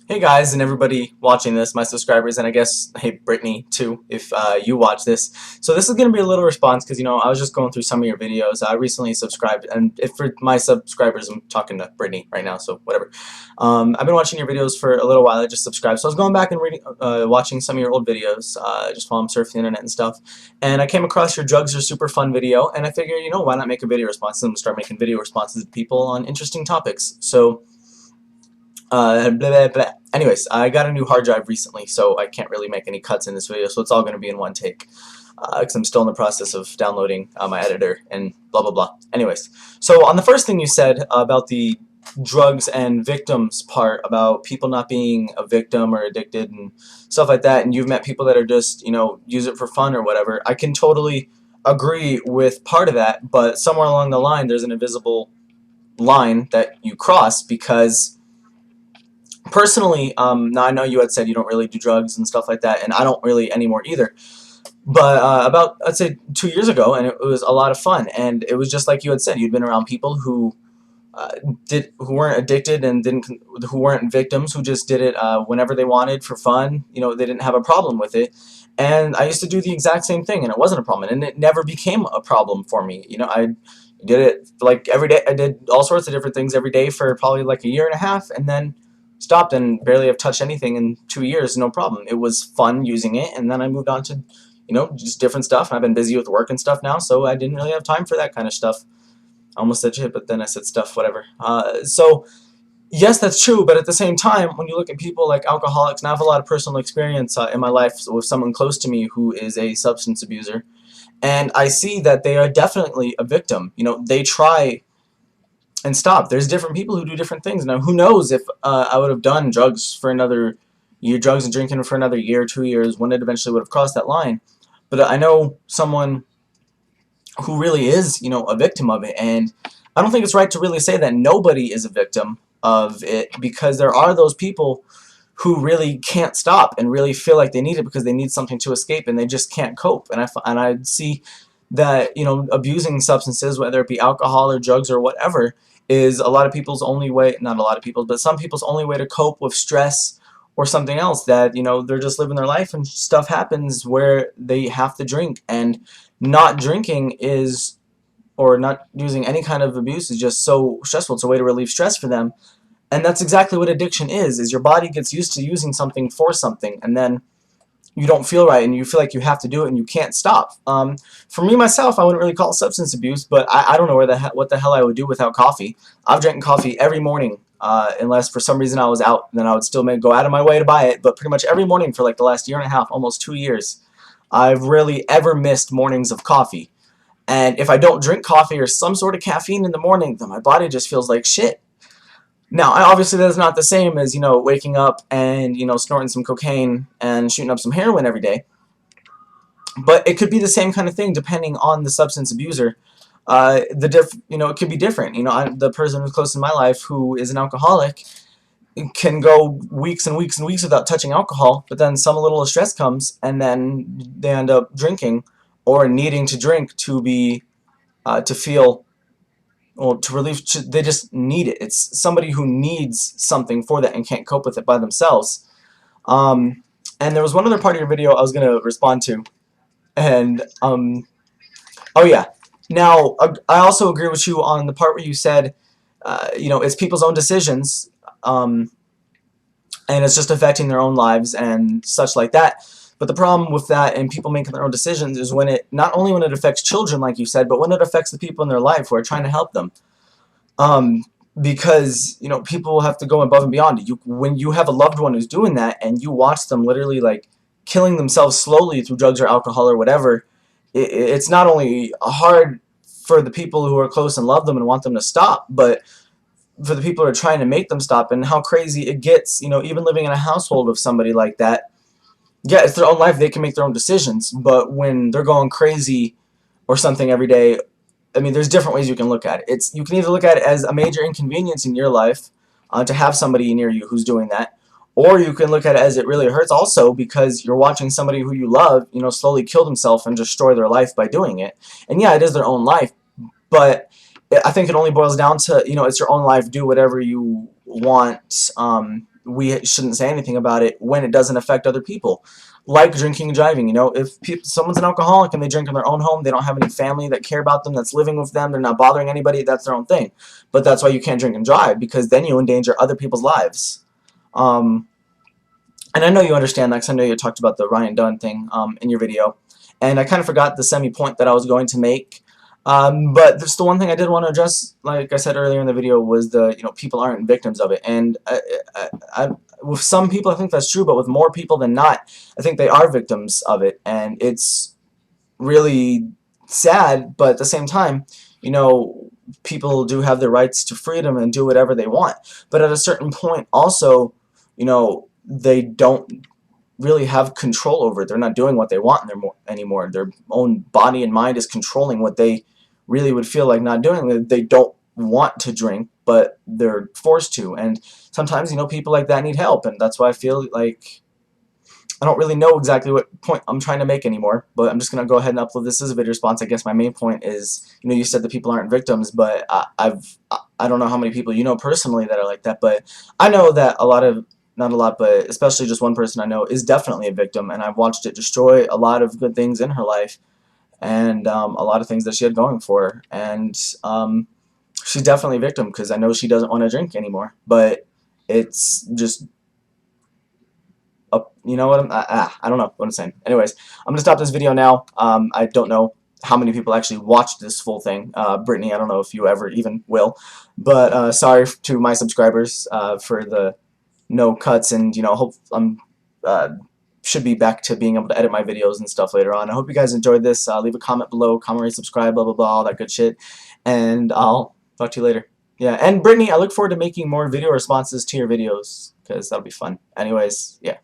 Hey guys and everybody watching this, my subscribers, and I guess, hey Brittany too, if you watch this. So this is going to be a little response because, I was just going through some of your videos. I recently subscribed, and if for my subscribers, I'm talking to Brittany right now, so whatever. I've been watching your videos for a little while. I just subscribed. So I was going back and reading, watching some of your old videos, just while I'm surfing the internet and stuff. And I came across your drugs are super fun video, and I figured, why not make a video response and start making video responses to people on interesting topics. So blah, blah, blah. Anyways, I got a new hard drive recently, so I can't really make any cuts in this video, so it's all going to be in one take, because I'm still in the process of downloading my editor and blah blah blah. Anyways, so on the first thing you said about the drugs and victims part, about people not being a victim or addicted and stuff like that, and you've met people that are just, use it for fun or whatever, I can totally agree with part of that, but somewhere along the line there's an invisible line that you cross because personally, now I know you had said you don't really do drugs and stuff like that, and I don't really anymore either. But about, I'd say, 2 years ago, and it was a lot of fun, and it was just like you had said. You'd been around people who uh, who weren't addicted and who weren't victims, who just did it whenever they wanted for fun. They didn't have a problem with it. And I used to do the exact same thing, and it wasn't a problem, and it never became a problem for me. I did it like every day. I did all sorts of different things every day for probably like a year and a half, and then stopped and barely have touched anything in 2 years. No problem. It was fun using it, and then I moved on to, just different stuff. And I've been busy with work and stuff now, so I didn't really have time for that kind of stuff. I almost said shit, but then I said stuff, whatever. So yes, that's true, but at the same time, when you look at people like alcoholics, and I have a lot of personal experience in my life with someone close to me who is a substance abuser, and I see that they are definitely a victim. They try and stop. There's different people who do different things. Now, who knows if I would have done drugs for another year, drugs and drinking for another year, 2 years, when it eventually would have crossed that line. But I know someone who really is, a victim of it, and I don't think it's right to really say that nobody is a victim of it, because there are those people who really can't stop and really feel like they need it because they need something to escape and they just can't cope. And I see that, abusing substances, whether it be alcohol or drugs or whatever, is a lot of people's only way, not a lot of people, but some people's only way to cope with stress or something else, that, they're just living their life and stuff happens where they have to drink. And not drinking is, or not using any kind of abuse, is just so stressful. It's a way to relieve stress for them. And that's exactly what addiction is your body gets used to using something for something, and then you don't feel right and you feel like you have to do it and you can't stop. For me, myself, I wouldn't really call it substance abuse, but I don't know what the hell I would do without coffee. I've drank coffee every morning, unless for some reason I was out, then I would still go out of my way to buy it, but pretty much every morning for like the last year and a half, almost 2 years, I've rarely ever missed mornings of coffee. And if I don't drink coffee or some sort of caffeine in the morning, then my body just feels like shit. Now, obviously, that's not the same as, waking up and, snorting some cocaine and shooting up some heroin every day. But it could be the same kind of thing depending on the substance abuser. It could be different. The person who's close in my life who is an alcoholic can go weeks and weeks and weeks without touching alcohol, but then some little stress comes and then they end up drinking or needing to drink to be, to feel, well, to relieve. They just need it. It's somebody who needs something for that and can't cope with it by themselves. Um, and there was one other part of your video I was going to respond to, and oh yeah. Now, I also agree with you on the part where you said, it's people's own decisions, and it's just affecting their own lives and such like that. But the problem with that and people making their own decisions is when it, not only when it affects children, like you said, but when it affects the people in their life who are trying to help them. Um, because, people have to go above and beyond. When you have a loved one who's doing that and you watch them literally like killing themselves slowly through drugs or alcohol or whatever, it's not only hard for the people who are close and love them and want them to stop, but for the people who are trying to make them stop. And how crazy it gets, even living in a household with somebody like that. Yeah, it's their own life, they can make their own decisions, but when they're going crazy or something every day, I mean, there's different ways you can look at it. You can either look at it as a major inconvenience in your life, to have somebody near you who's doing that, or you can look at it as it really hurts also because you're watching somebody who you love, slowly kill themselves and destroy their life by doing it. And yeah, it is their own life, but I think it only boils down to, it's your own life. Do whatever you want. we shouldn't say anything about it when it doesn't affect other people. Like drinking and driving, you know, if someone's an alcoholic and they drink in their own home, they don't have any family that care about them, that's living with them, they're not bothering anybody, that's their own thing. But that's why you can't drink and drive, because then you endanger other people's lives. And I know you understand that, because I know you talked about the Ryan Dunn thing in your video. And I kind of forgot the semi-point that I was going to make. But there's the one thing I did want to address, like I said earlier in the video, was the, people aren't victims of it. And with some people, I think that's true, but with more people than not, I think they are victims of it. And it's really sad, but at the same time, people do have their rights to freedom and do whatever they want. But at a certain point, also, they don't really have control over it. They're not doing what they want anymore. Their own body and mind is controlling what they really would feel like not doing. They don't want to drink, but they're forced to. And sometimes, people like that need help. And that's why I feel like I don't really know exactly what point I'm trying to make anymore, but I'm just going to go ahead and upload this as a video response. I guess my main point is, you said that people aren't victims, but I don't know how many people you know personally that are like that, but I know that a lot of, not a lot, but especially just one person I know is definitely a victim, and I've watched it destroy a lot of good things in her life, and a lot of things that she had going for her, and she's definitely a victim, because I know she doesn't want to drink anymore, but it's just, you know what, I don't know what I'm saying. Anyways, I'm going to stop this video now. I don't know how many people actually watched this full thing. Brittany, I don't know if you ever even will, but sorry to my subscribers for the no cuts, and hope I'm should be back to being able to edit my videos and stuff later on. I hope you guys enjoyed this. Leave a comment below, comment, rate, subscribe, blah blah blah, all that good shit, and I'll talk to you later. Yeah, and Brittany, I look forward to making more video responses to your videos, because that'll be fun. Anyways, yeah.